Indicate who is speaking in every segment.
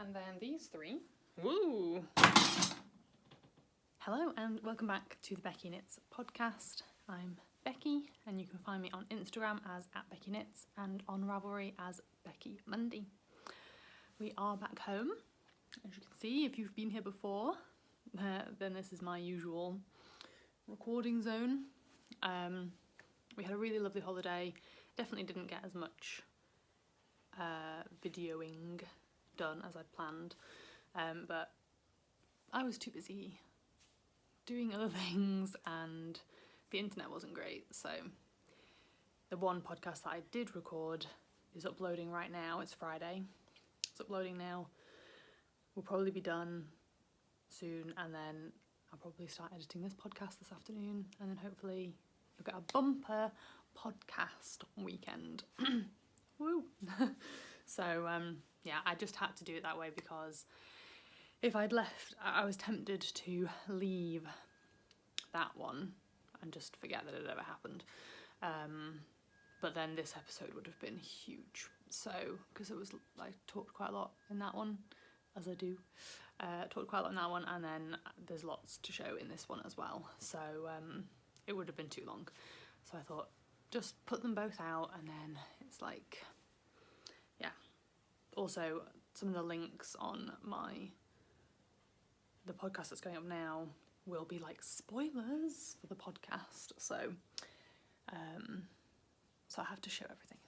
Speaker 1: and then these three. Woo! Hello and welcome back to the Beccy Knits podcast. I'm Becky and you can find me on Instagram as @BeccyKnits and on Ravelry as Becky Monday. We are back home. As you can see, if you've been here before, then this is my usual recording zone. We had a really lovely holiday. Definitely didn't get as much videoing done as I'd planned, but I was too busy doing other things and the internet wasn't great, so the one podcast that I did record is uploading right now. It's Friday. It's uploading now. We'll probably be done soon, and then I'll probably start editing this podcast this afternoon, and then hopefully you'll get a bumper podcast weekend. Woo! So yeah, I just had to do it that way because if I'd left, I was tempted to leave that one and just forget that it ever happened. But then this episode would have been huge. So, because it was, I talked quite a lot in that one, as I do. Talked quite a lot in that one, and then there's lots to show in this one as well. So it would have been too long. So I thought, just put them both out, and then it's like, yeah. Also, some of the links on the podcast that's going up now will be like spoilers for the podcast. So, so I have to show everything.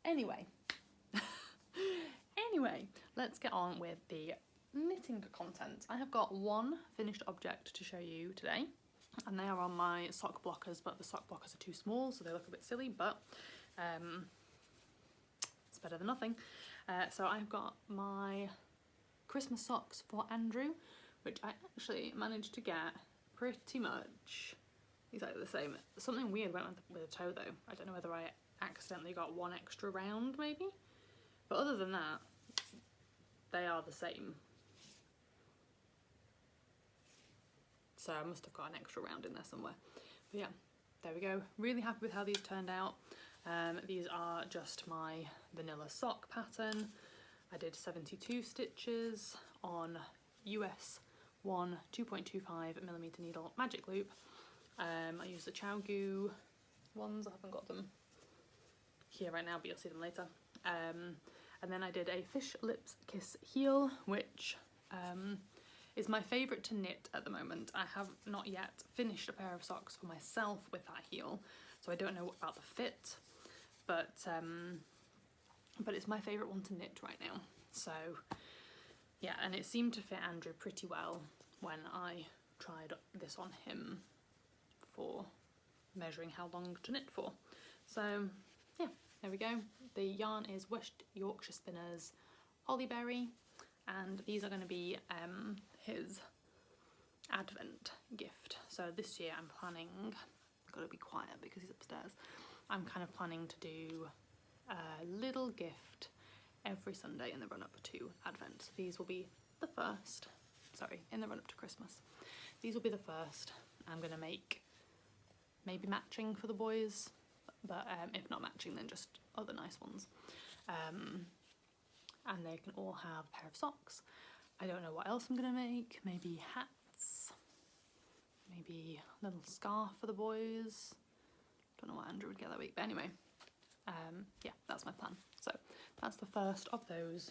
Speaker 1: Anyway, let's get on with the knitting content. I have got one finished object to show you today, and they are on my sock blockers, but the sock blockers are too small, so they look a bit silly, but it's better than nothing. So I've got my Christmas socks for Andrew, which I actually managed to get pretty much exactly the same. Something weird went with the toe though. I don't know whether I accidentally got one extra round maybe, but other than that, they are the same. So I must have got an extra round in there somewhere. But yeah, there we go. Really happy with how these turned out. These are just my vanilla sock pattern. I did 72 stitches on US 1 2.25mm needle magic loop. I used the Chow Goo ones. I haven't got them here right now, but you'll see them later. And then I did a Fish Lips Kiss heel, which is my favourite to knit at the moment. I have not yet finished a pair of socks for myself with that heel, so I don't know about the fit, but it's my favourite one to knit right now. So yeah, and it seemed to fit Andrew pretty well when I tried this on him for measuring how long to knit for. So yeah, there we go. The yarn is West Yorkshire Spinners Hollyberry, and these are going to be his Advent gift. So this year I'm planning, I've got to be quiet because he's upstairs, I'm kind of planning to do a little gift every Sunday in the run-up to Advent. So these will be the first, in the run-up to Christmas. These will be the first. I'm going to make maybe matching for the boys, but if not matching, then just other nice ones. And they can all have a pair of socks. I don't know what else I'm going to make. Maybe hats, maybe a little scarf for the boys. Don't know what Andrew would get that week, but anyway, yeah, that's my plan. So that's the first of those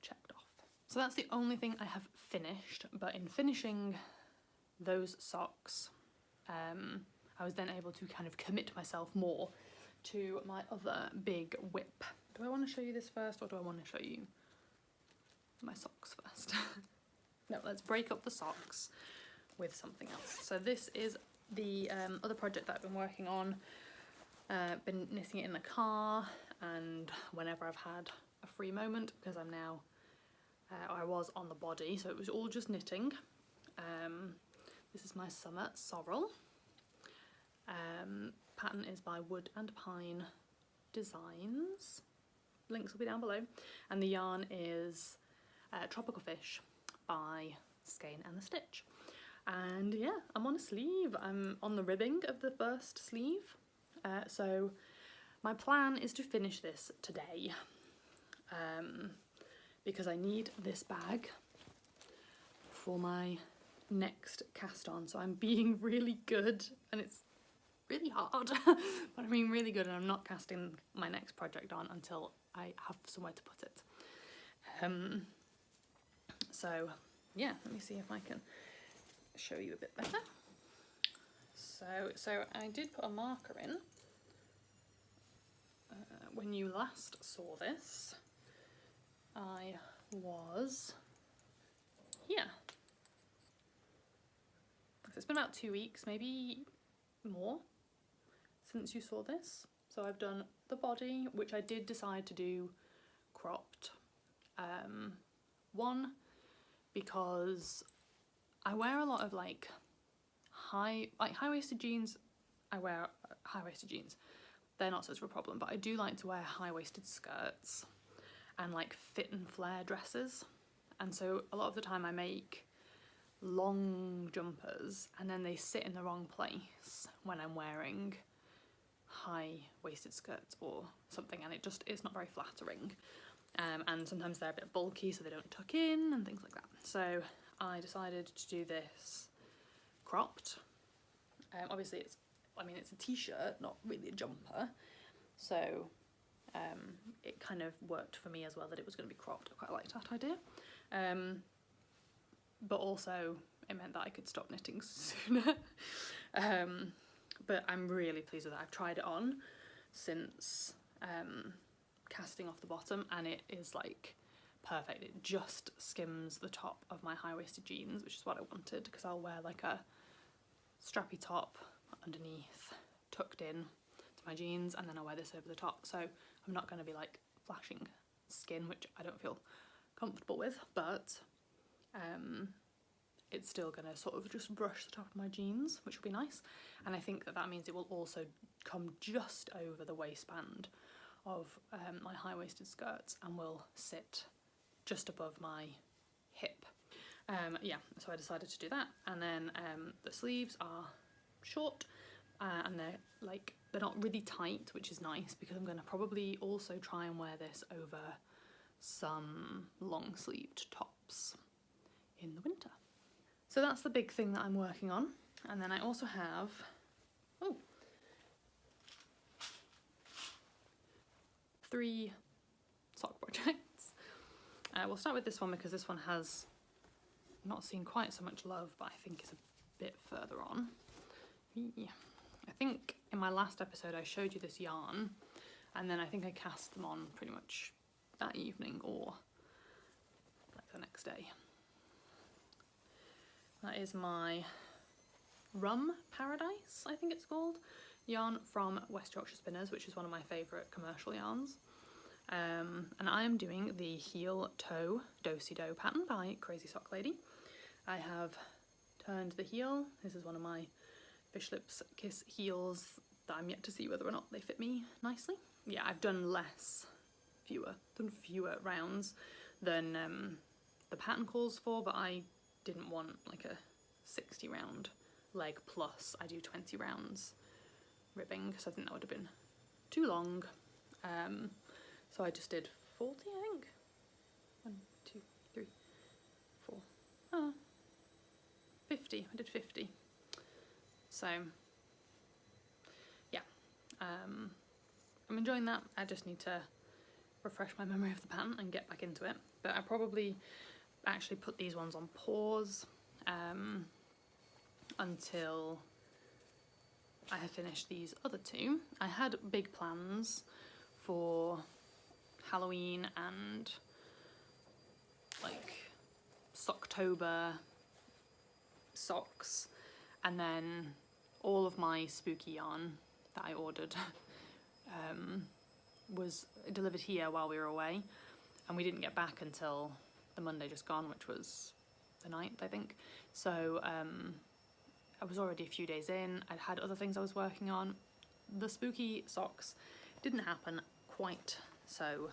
Speaker 1: checked off. So that's the only thing I have finished, but in finishing those socks, I was then able to kind of commit myself more to my other big whip. Do I want to show you this first, or do I want to show you my socks first? No, let's break up the socks with something else. So this is the other project that I've been working on. Been knitting it in the car and whenever I've had a free moment, because I'm now, I was on the body, so it was all just knitting. This is my summer Sorrel. Pattern is by Wood and Pine Designs. Links will be down below. And the yarn is Tropical Fish by Skein and the Stitch. And yeah, I'm on a sleeve. I'm on the ribbing of the first sleeve. So my plan is to finish this today. because I need this bag for my next cast on. So I'm being really good, and it's really hard, but I'm being really good, and I'm not casting my next project on until I have somewhere to put it. So yeah, let me see if I can show you a bit better. So I did put a marker in when you last saw this. I was here. So it's been about 2 weeks, maybe more, since you saw this. So I've done the body, which I did decide to do cropped. One, because I wear a lot of like high-waisted jeans. I wear high-waisted jeans. They're not such of a problem, but I do like to wear high-waisted skirts and like fit and flare dresses. And so a lot of the time I make long jumpers and then they sit in the wrong place when I'm wearing high-waisted skirts or something, and it just is not very flattering. And sometimes they're a bit bulky, so they don't tuck in and things like that. So I decided to do this cropped. Obviously it's a t-shirt, not really a jumper, so it kind of worked for me as well that it was going to be cropped. I quite liked that idea, but also it meant that I could stop knitting sooner. But I'm really pleased with it. I've tried it on since casting off the bottom, and it is like perfect. It just skims the top of my high-waisted jeans, which is what I wanted, because I'll wear like a strappy top underneath tucked in to my jeans, and then I'll wear this over the top, so I'm not going to be like flashing skin, which I don't feel comfortable with, but it's still going to sort of just brush the top of my jeans, which will be nice. And I think that that means it will also come just over the waistband of my high-waisted skirts and will sit just above my hip. Yeah, so I decided to do that. And then the sleeves are short, and they're not really tight, which is nice, because I'm going to probably also try and wear this over some long-sleeved tops in the winter. So that's the big thing that I'm working on. And then I also have, 3 sock projects. We'll start with this one because this one has not seen quite so much love, but I think is a bit further on. Yeah. I think in my last episode I showed you this yarn, and then I think I cast them on pretty much that evening or like the next day. That is my Rum Paradise, I think it's called, yarn from West Yorkshire Spinners, which is one of my favourite commercial yarns. And I am doing the heel toe do-si-do pattern by Crazy Sock Lady. I have turned the heel. This is one of my Fish Lips Kiss heels that I'm yet to see whether or not they fit me nicely. Yeah, I've done fewer rounds than the pattern calls for, but I didn't want like a 60 round leg plus I do 20 rounds ribbing, because I think that would have been too long. So I just did 40, I think. 1, 2, 3, 4. 50. I did 50. So yeah, I'm enjoying that. I just need to refresh my memory of the pattern and get back into it. But I probably actually put these ones on pause until I have finished these other 2. I had big plans for Halloween and like Socktober socks, and then all of my spooky yarn that I ordered was delivered here while we were away, and we didn't get back until the Monday just gone, which was the 9th, I think. So I was already a few days in. I'd had other things I was working on. The spooky socks didn't happen quite so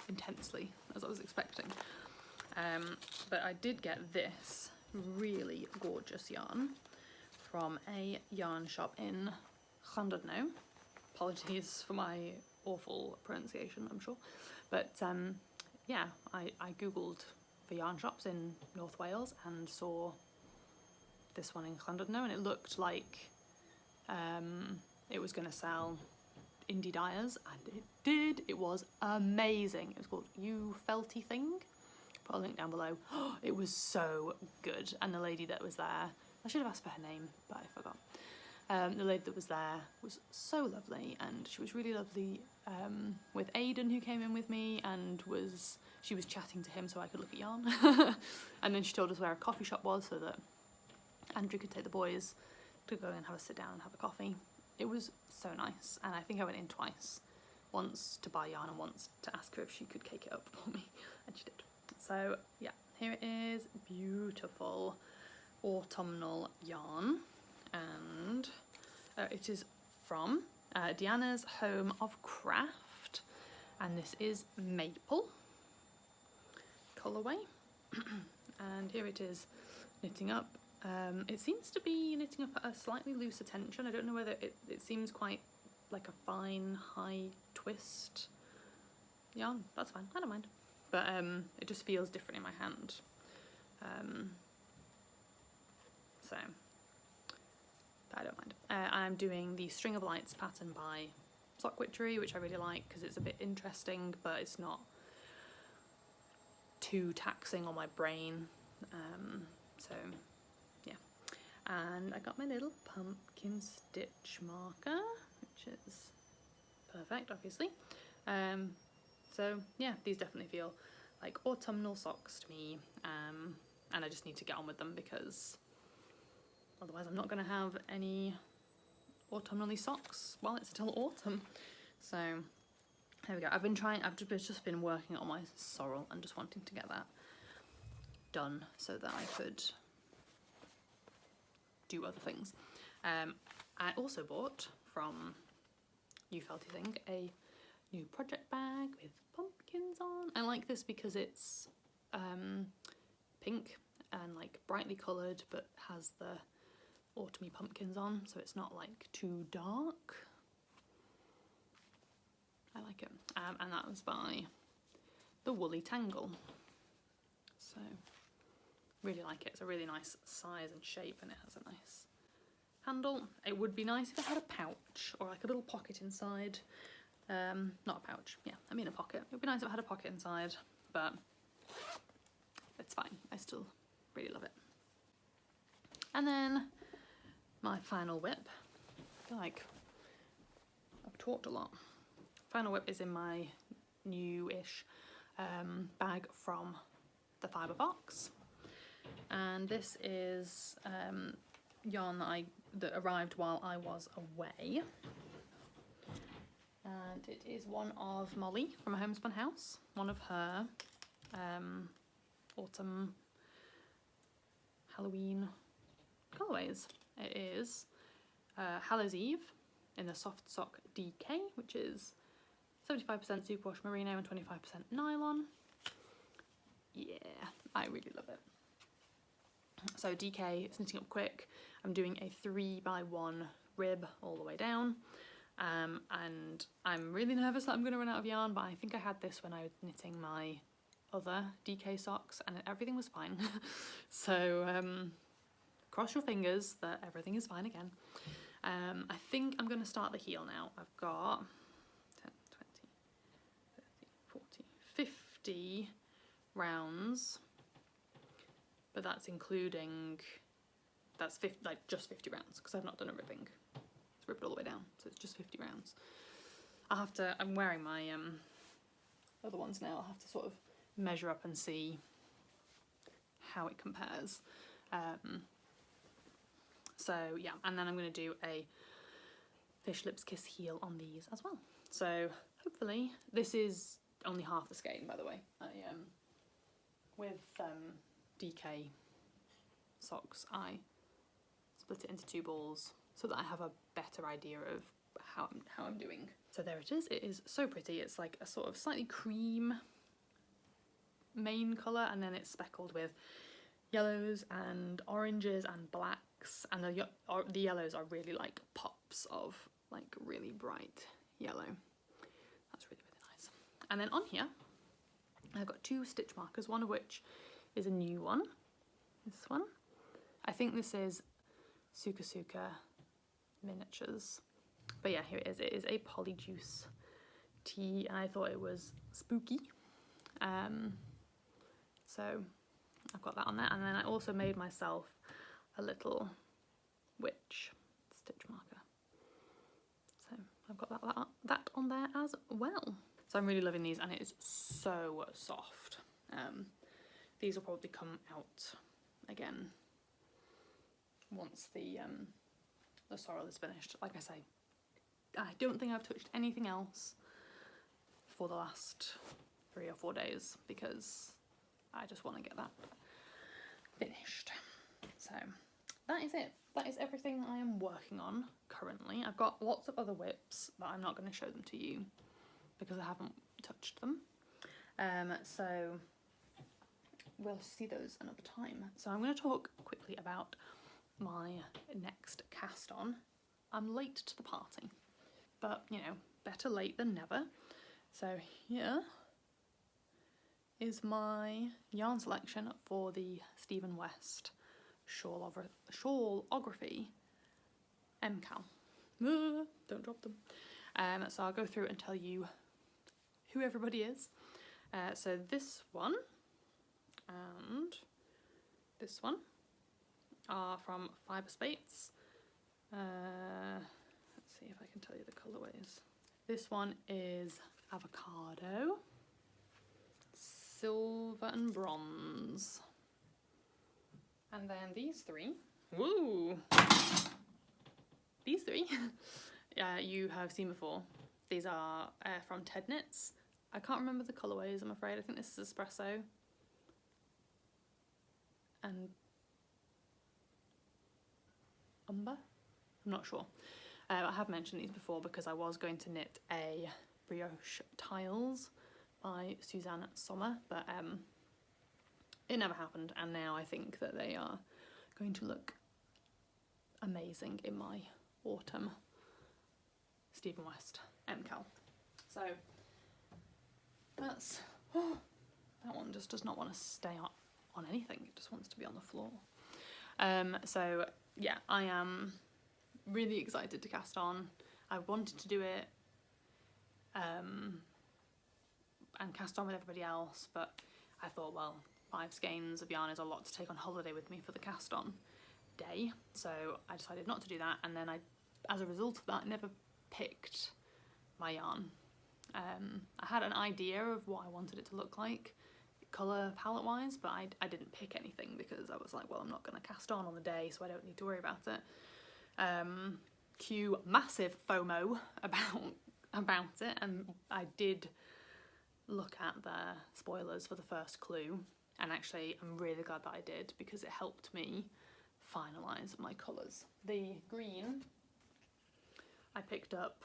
Speaker 1: intensely as I was expecting. But I did get this really gorgeous yarn from a yarn shop in Llandudne. Apologies for my awful pronunciation, I'm sure. But yeah, I googled for yarn shops in North Wales and saw this one in Llandudne, and it looked like it was going to sell indie dyers, and it did. It was amazing. It was called Felty thing. Put a link down below. It was so good, and the lady that was there, I should have asked for her name, but I forgot. The lady that was there was so lovely, and she was really lovely with Aidan, who came in with me, and she was chatting to him so I could look at yarn. And then she told us where a coffee shop was so that Andrew could take the boys to go and have a sit down and have a coffee. It was so nice, and I think I went in twice. Once to buy yarn and once to ask her if she could cake it up for me, and she did. So yeah, here it is, beautiful autumnal yarn, and it is from Deanna's Home of Craft, and this is maple colourway. And here it is knitting up. It seems to be knitting up at a slightly looser tension. I don't know whether it seems quite like a fine high twist yarn. That's fine, I don't mind, but it just feels different in my hand. So I don't mind. I'm doing the String of Lights pattern by Sock Witchery, which I really like because it's a bit interesting, but it's not too taxing on my brain. So yeah, and I got my little pumpkin stitch marker, which is perfect, obviously. So yeah, these definitely feel like autumnal socks to me, and I just need to get on with them because otherwise I'm not going to have any autumnally socks while it's still autumn. So there we go. I've just been working on my sorrel and just wanting to get that done so that I could do other things. I also bought from Felty thing a new project bag with pumpkins on. I like this because it's pink and like brightly coloured, but has the autumny pumpkins on, so it's not like too dark. I like it. And that was by the Woolly Tangle. So really like it. It's a really nice size and shape, and it has a nice handle. It would be nice if it had a pouch or like a little pocket inside. Not a pouch, yeah, I mean a pocket. It would be nice if it had a pocket inside, but it's fine. I still really love it. And then my final whip. I feel like I've talked a lot. Final whip is in my new-ish bag from the Fibre Fox, and this is yarn that arrived while I was away, and it is one of Molly from a Homespun house, one of her autumn Halloween colourways. It is Hallows Eve in the Soft Sock DK, which is 75% superwash merino and 25% nylon. Yeah, I really love it. So DK, it's knitting up quick. I'm doing a 3x1 rib all the way down, and I'm really nervous that I'm going to run out of yarn, but I think I had this when I was knitting my other DK socks and everything was fine. So cross your fingers that everything is fine again. I think I'm going to start the heel now. I've got 10, 20, 30, 40, 50 rounds, but that's including, that's 50, like just 50 rounds, because I've not done a ribbing. It's ribbed all the way down, so it's just 50 rounds. I'll have to, I'm wearing my other ones now, I'll have to sort of measure up and see how it compares. So yeah, and then I'm going to do a Fish Lips Kiss heel on these as well. So hopefully, this is only half the skein, by the way. With DK socks, I split it into 2 balls so that I have a better idea of how I'm doing. So there it is. It is so pretty. It's like a sort of slightly cream main colour, and then it's speckled with yellows and oranges and blacks, and the yellows are really like pops of like really bright yellow. That's really, really nice. And then on here I've got 2 stitch markers, one of which is a new one, this one. I think this is Sucre miniatures, but yeah, here it is. It is a Polyjuice tea, and I thought it was spooky, so I've got that on there. And then I also made myself a little witch stitch marker, so I've got that on there as well. So I'm really loving these, and it is so soft. These will probably come out again once the sorrel is finished. Like I say, I don't think I've touched anything else for the last 3 or 4 days because I just want to get that finished. So that is it. That is everything I am working on currently. I've got lots of other whips, but I'm not going to show them to you because I haven't touched them. So we'll see those another time. So I'm going to talk quickly about my next cast on. I'm late to the party, but you know, better late than never. So here is my yarn selection for the Stephen West Shawlography MCAL. Don't drop them. So I'll go through and tell you who everybody is. So this one and this one are from Fibre Fox. Let's see if I can tell you the colourways. This one is avocado, silver and bronze. And then these 3, woo! These 3, you have seen before. These are from Ted Knits. I can't remember the colourways, I'm afraid. I think this is espresso and umber. I'm not sure. I have mentioned these before because I was going to knit a brioche tiles by Suzanne Sommer, but it never happened, and now I think that they are going to look amazing in my autumn Stephen West MCAL. So that's, that one just does not want to stay on anything, it just wants to be on the floor. So yeah, I am really excited to cast on. I wanted to do it and cast on with everybody else, but I thought, well, 5 skeins of yarn is a lot to take on holiday with me for the cast on day, so I decided not to do that. And then as a result of that, I never picked my yarn. I had an idea of what I wanted it to look like colour palette wise, but I didn't pick anything because I was like, well, I'm not going to cast on the day, so I don't need to worry about it. Cue massive FOMO about it, and I did look at the spoilers for the first clue, and actually I'm really glad that I did because it helped me finalise my colours. The green I picked up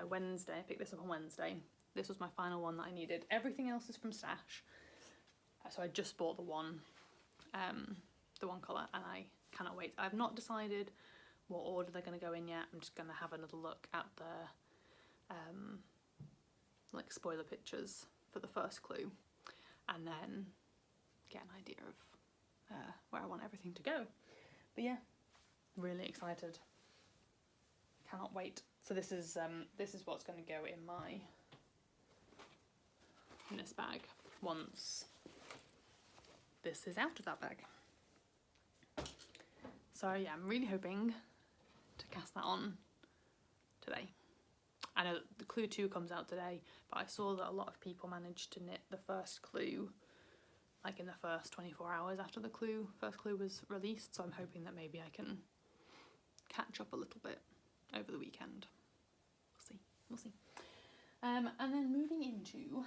Speaker 1: Wednesday. I picked this up on Wednesday. This was my final one that I needed. Everything else is from Stash, so I just bought the one colour, and I cannot wait. I've not decided what order they're going to go in yet. I'm just going to have another look at the like spoiler pictures for the first clue, and then get an idea of where I want everything to go. But yeah, really excited. Cannot wait. So this is what's going to go in this bag once this is out of that bag. So yeah, I'm really hoping to cast that on today. I know the clue 2 comes out today, but I saw that a lot of people managed to knit the first clue like in the first 24 hours after the first clue was released, so I'm hoping that maybe I can catch up a little bit over the weekend. We'll see. And then moving into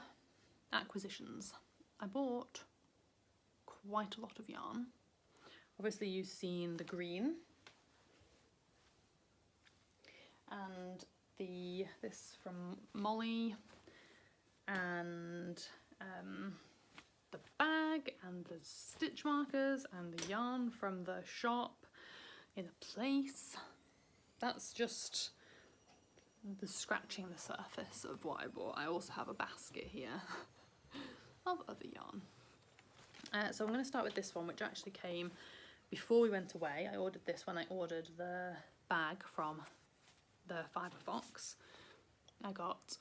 Speaker 1: acquisitions. I bought quite a lot of yarn. Obviously you've seen the green and this from Molly, and the bag and the stitch markers and the yarn from the shop in a place. That's just scratching the surface of what I bought. I also have a basket here of other yarn. So I'm going to start with this one, which actually came before we went away. I ordered this when I ordered the bag from the Fibre Fox. I got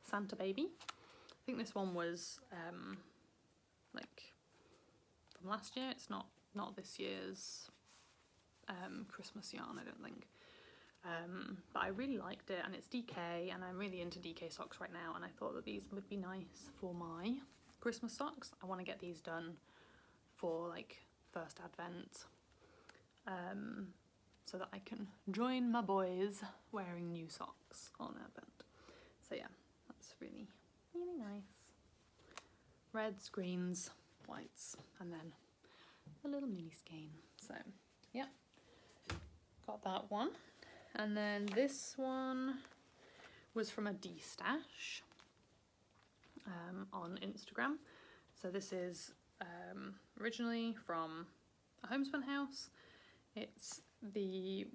Speaker 1: Santa Baby. I think this one was like from last year. It's not this year's Christmas yarn, I don't think. But I really liked it, and it's DK, and I'm really into DK socks right now, and I thought that these would be nice for my Christmas socks. I want to get these done for like first Advent, so that I can join my boys wearing new socks on Advent. So yeah, that's really, really nice. Reds, greens, whites, and then a little mini skein. So yeah, got that one. And then this one was from a D-stash on Instagram. So this is originally from a Homespun house. It's the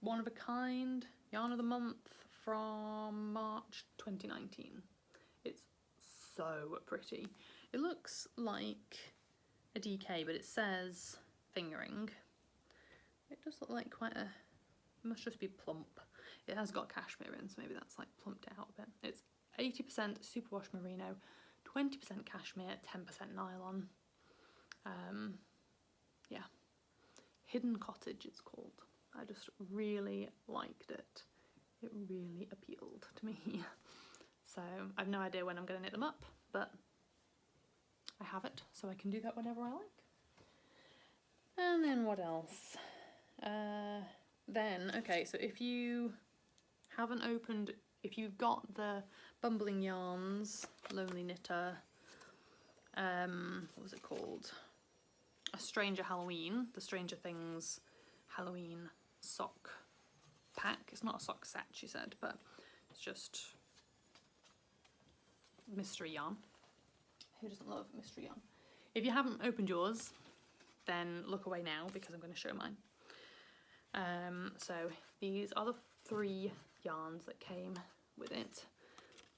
Speaker 1: one of a kind yarn of the month from March 2019. It's so pretty. It looks like a DK, but it says fingering. It does look like quite a, must just be plump. It has got cashmere in, so maybe that's like plumped it out a bit. It's 80% superwash merino, 20% cashmere, 10% nylon. Yeah, Hidden Cottage it's called. I just really liked it. It really appealed to me. So I have no idea when I'm going to knit them up, but I have it, so I can do that whenever I like. And then what else? Then, okay, so if you haven't opened, if you've got the Bumbling Yarns Lonely Knitter, what was it called? A Stranger Halloween, the Stranger Things Halloween sock pack. It's not a sock set, she said, but it's just mystery yarn. Who doesn't love mystery yarn? If you haven't opened yours, then look away now because I'm going to show mine. So these are the 3 yarns that came with it.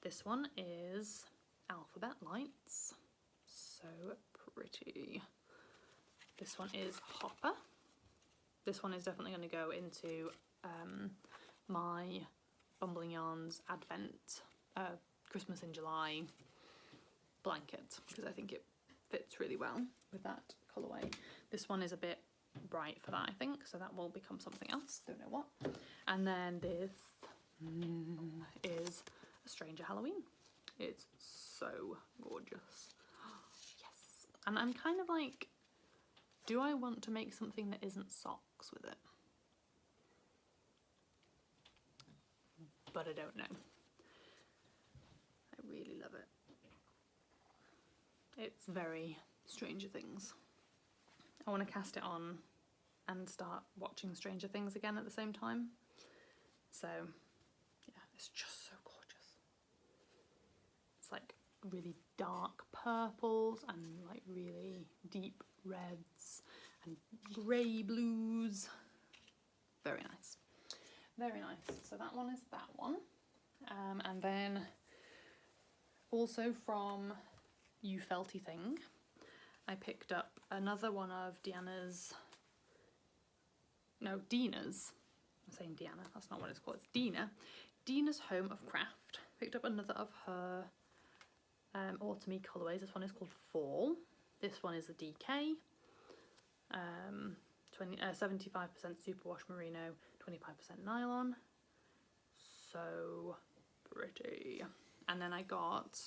Speaker 1: This one is Alphabet Lights, so pretty. This one is Hopper. This one is definitely going to go into my Bumbling Yarns Advent Christmas in July blanket, because I think it fits really well with that colourway. This one is a bit bright for that, I think, so that will become something else, don't know what. And then this is A Stranger Halloween. It's so gorgeous. Yes. And I'm kind of like, do I want to make something that isn't socks with it? But I don't know. I really love it. It's very Stranger Things. I want to cast it on and start watching Stranger Things again at the same time. So yeah, it's just so gorgeous. It's like really dark purples and like really deep reds and grey blues. Very nice. Very nice. So that one is that one. And then also from You Felty Thing, I picked up another one of Dina's. I'm saying Diana, that's not what it's called, it's Dina. Dina's Home of Craft. Picked up another of her autumny colourways. This one is called Fall. This one is a DK. 75% superwash merino, 25% nylon. So pretty. And then I got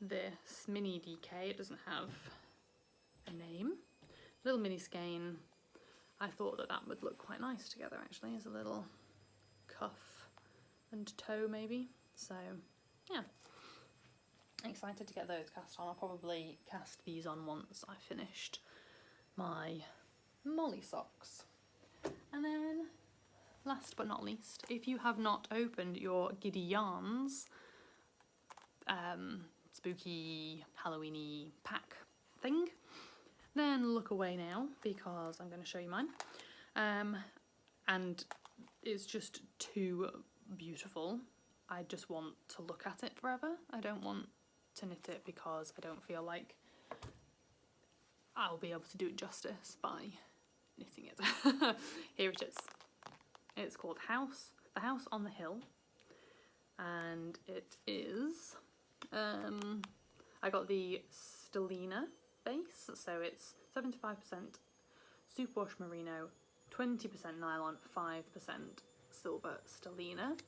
Speaker 1: this mini DK. It doesn't have a name. Little mini skein. I thought that that would look quite nice together actually, as a little cuff and toe maybe. So yeah, excited to get those cast on. I'll probably cast these on once I finished my Molly socks. And then last but not least, if you have not opened your Giddy Yarns spooky Halloweeny pack thing, then look away now because I'm going to show you mine. And it's just 2 beautiful. I just want to look at it forever. I don't want to knit it because I don't feel like I'll be able to do it justice by knitting it. Here it is. It's called The House on the Hill, and it is, I got the stellina base, so it's 75% superwash merino, 20% nylon, 5% silver stellina,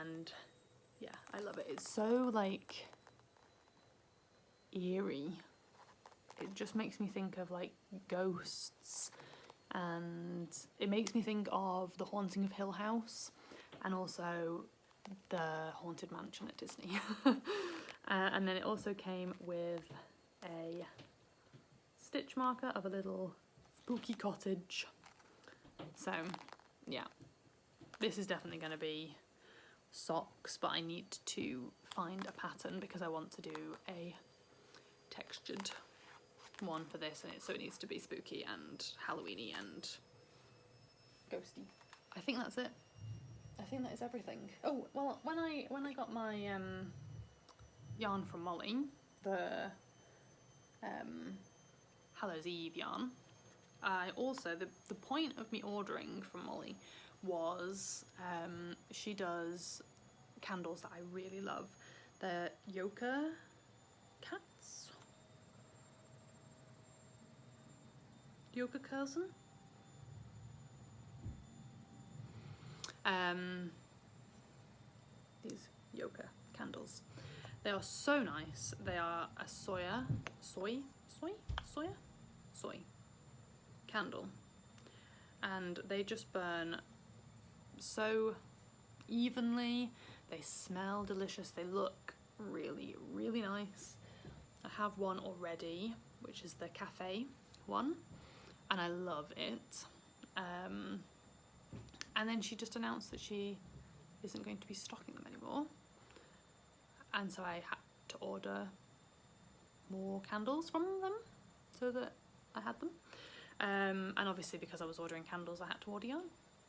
Speaker 1: and yeah, I love it. It's so like eerie. It just makes me think of like ghosts, and it makes me think of The Haunting of Hill House and also the Haunted Mansion at Disney. And then it also came with a stitch marker of a little spooky cottage. So yeah, this is definitely going to be socks, but I need to find a pattern because I want to do a textured one for this, and so it needs to be spooky and Halloweeny and ghosty. I think that's it. I think that is everything. Oh well, when I got my yarn from Molly, the Hallows Eve yarn, I also the point of me ordering from Molly was she does candles that I really love. The Yoka cats. Yoga Cousin. These Yoka candles. They are so nice. They are a soy candle, and they just burn so evenly. They smell delicious. They look really, really nice. I have one already, which is the cafe one, and I love it. And then she just announced that she isn't going to be stocking them anymore, and so I had to order more candles from them so that I had them. And obviously because I was ordering candles, I had to order yarn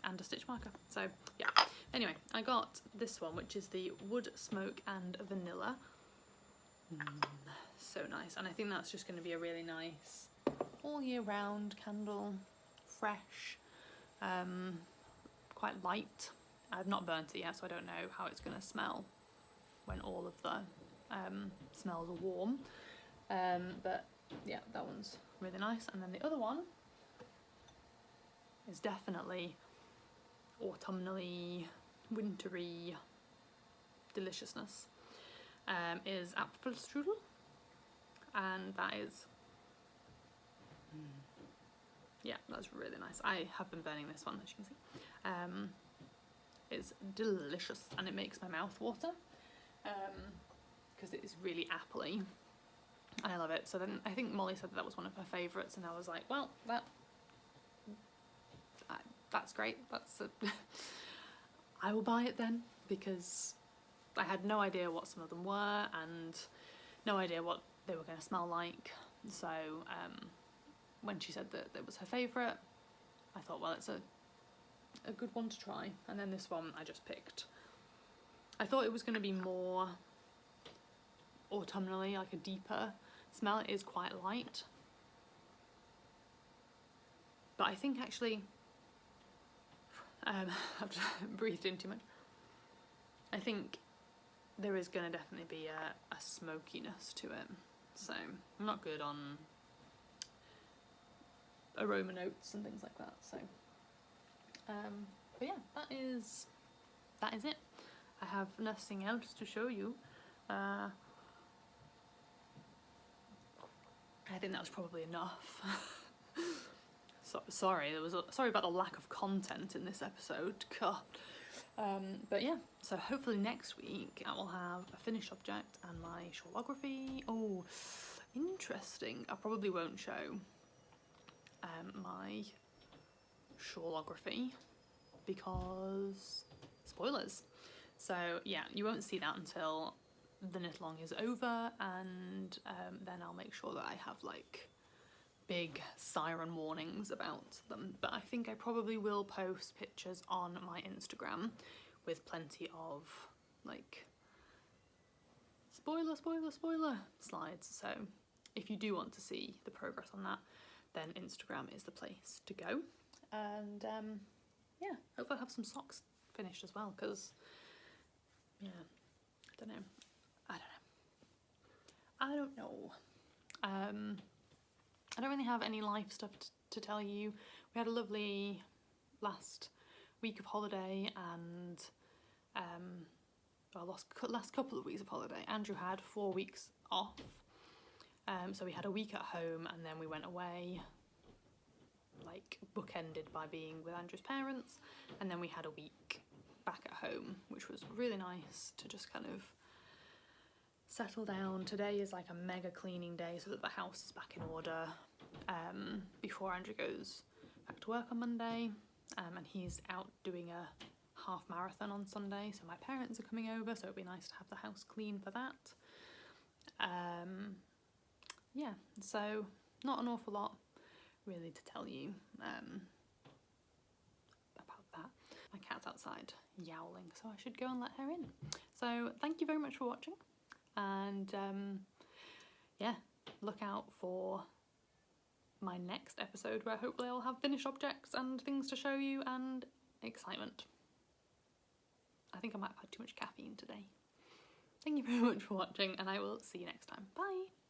Speaker 1: and a stitch marker. So yeah, anyway, I got this one, which is the Wood Smoke and Vanilla. So nice, and I think that's just going to be a really nice all year round candle, fresh, quite light. I've not burnt it yet, so I don't know how it's going to smell when all of the smells are warm. But yeah, that one's really nice. And then the other one is definitely autumnally, wintry deliciousness. Is Apfelstrudel, and that is yeah, that's really nice. I have been burning this one, as you can see. It's delicious, and it makes my mouth water because it is really appley, and I love it. So then I think Molly said that was one of her favourites, and I was like, well, that's great. I will buy it then, because I had no idea what some of them were and no idea what they were going to smell like. So when she said that it was her favourite, I thought, well, it's a good one to try. And then this one I just picked. I thought it was going to be more autumnally, like a deeper smell. It is quite light, but I think actually I've breathed in too much. I think there is going to definitely be a smokiness to it. So I'm not good on aroma notes and things like that. So but yeah, that is it. I have nothing else to show you. I think that was probably enough. So, sorry about the lack of content in this episode. God. But yeah, so hopefully next week I will have a finished object and my shawlography. Oh, interesting. I probably won't show my shawlography because spoilers. So yeah, you won't see that until the knit along is over, and then I'll make sure that I have like big siren warnings about them. But I think I probably will post pictures on my Instagram with plenty of like spoiler slides. So if you do want to see the progress on that, then Instagram is the place to go. And yeah, hopefully I'll have some socks finished as well, because yeah, I don't know. I don't really have any life stuff to tell you. We had a lovely last week of holiday, and well, last couple of weeks of holiday. Andrew had 4 weeks off, so we had a week at home, and then we went away, like bookended by being with Andrew's parents, and then we had a week back at home, which was really nice to just kind of settle down. Today is like a mega cleaning day so that the house is back in order before Andrew goes back to work on Monday, and he's out doing a half marathon on Sunday, so my parents are coming over, so it'd be nice to have the house clean for that. Yeah, so not an awful lot really to tell you about that. My cat's outside yowling, so I should go and let her in. So thank you very much for watching, and yeah, look out for my next episode, where hopefully I'll have finished objects and things to show you and excitement. I think I might have had too much caffeine today. Thank you very much for watching, and I will see you next time. Bye!